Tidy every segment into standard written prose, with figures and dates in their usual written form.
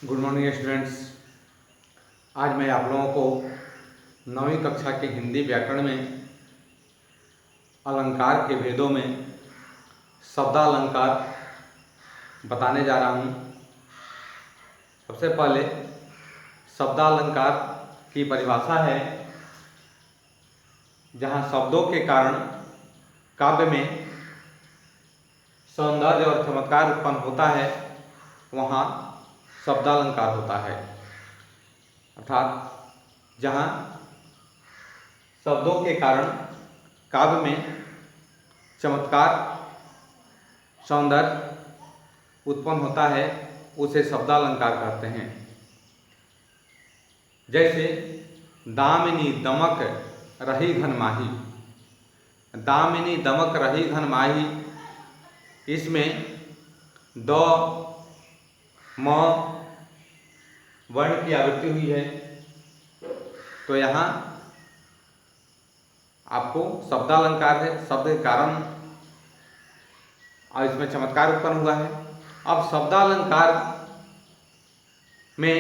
Good morning students. आज मैं आप लोगों को 9वीं कक्षा के हिंदी व्याकरण में अलंकार के भेदों में शब्दालंकार बताने जा रहा हूँ। सबसे पहले शब्दालंकार की परिभाषा है, जहाँ शब्दों के कारण काव्य में सौंदर्य और चमत्कार उत्पन्न होता है, वहाँ शब्दालंकार होता है। अर्थात जहाँ शब्दों के कारण काव्य में चमत्कार सौंदर्य उत्पन्न होता है, उसे शब्दालंकार कहते हैं। जैसे दामिनी दमक रही घन माही। दामिनी दमक रही घन माही, इसमें द म वर्ण की आवृत्ति हुई है, तो यहाँ आपको शब्दालंकार है, शब्द के कारण और इसमें चमत्कार उत्पन्न हुआ है। अब शब्दालंकार में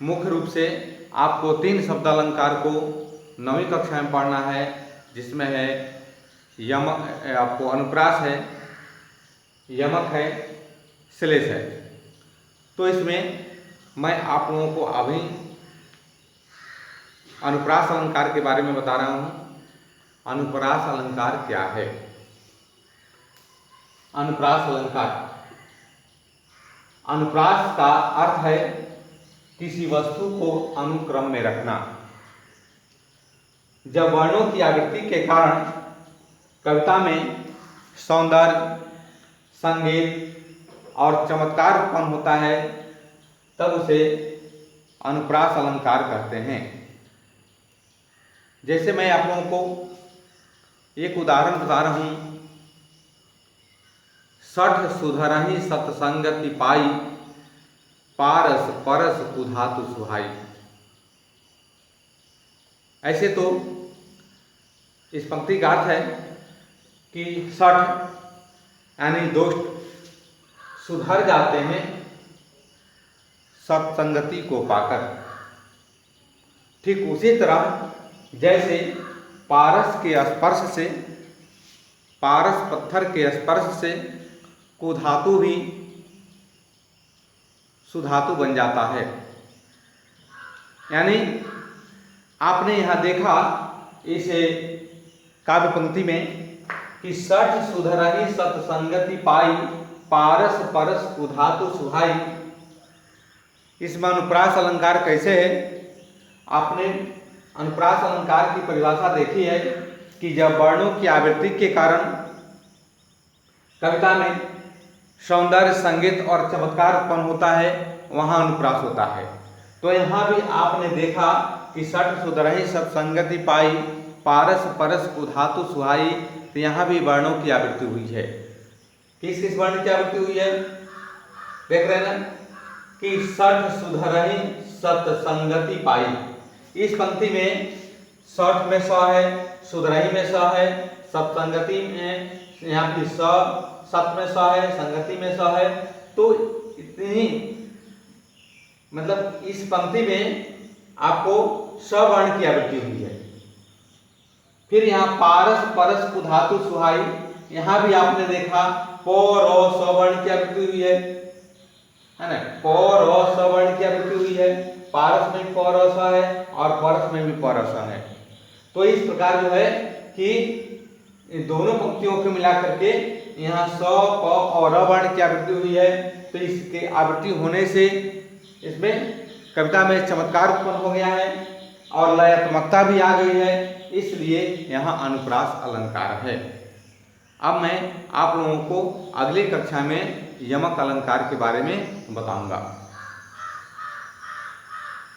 मुख्य रूप से आपको 3 शब्दालंकार को 9वीं कक्षा में पढ़ना है, जिसमें है यमक, आपको अनुप्रास है, यमक है, श्लेष है। तो इसमें मैं आप लोगों को अभी अनुप्रास अलंकार के बारे में बता रहा हूँ। अनुप्रास अलंकार क्या है? अनुप्रास अलंकार, अनुप्रास का अर्थ है किसी वस्तु को अनुक्रम में रखना। जब वर्णों की आवृत्ति के कारण कविता में सौंदर्य, संगीत और चमत्कार उत्पन्न होता है, तब उसे अनुप्रास अलंकार कहते हैं। जैसे मैं आप लोगों को एक उदाहरण बता रहा हूँ। सठ सुधरहि सतसंगति पाई, पारस परस कुधातु सुहाई। ऐसे तो इस पंक्ति का अर्थ है कि सठ यानी दुष्ट सुधर जाते हैं सत्संगति को पाकर। ठीक उसी तरह जैसे पारस के स्पर्श से, पारस पत्थर के स्पर्श से कुधातु भी सुधातु बन जाता है। यानी आपने यहाँ देखा इस काव्य पंक्ति में कि सठ सुधरहि सतसंगति पाई, पारस परस कुधातु सुहाई। इसमें अनुप्रास अलंकार कैसे है? आपने अनुप्रास अलंकार की परिभाषा देखी है कि जब वर्णों की आवृत्ति के कारण कविता में सौंदर्य, संगीत और चमत्कार उत्पन्न होता है, वहाँ अनुप्रास होता है। तो यहाँ भी आपने देखा कि सठ सुधरहि सत्संगति पाई, पारस परस कुधातु सुहाई। तो यहाँ भी वर्णों की आवृत्ति हुई है। किस किस वर्ण की आवृत्ति हुई है? देख रहे हैं ना कि सठ सुधरहि सत्संगति पाई। इस पंक्ति में सठ में स है, सुधरहि में स है, सत्संगति में यहाँ की सत में स है, संगति में स है। तो इतनी मतलब इस पंक्ति में आपको स वर्ण की आवृत्ति हुई है। फिर यहाँ पारस परस कुधातु सुहाई, यहाँ भी आपने देखा प र स वर्ण की आवृत्ति हुई है ना। प र स वर्ण की आवृत्ति हुई है। पारस में प र स है और परस में भी प र स है। तो इस प्रकार जो है कि दोनों पंक्तियों को मिला करके यहाँ स, प और र वर्ण की आवृत्ति हुई है। तो इसके आवृत्ति होने से इसमें कविता में चमत्कार उत्पन्न हो गया है और लयात्मकता भी आ गई है, इसलिए यहाँ अनुप्रास अलंकार है। अब मैं आप लोगों को अगली कक्षा में यमक अलंकार के बारे में बताऊंगा।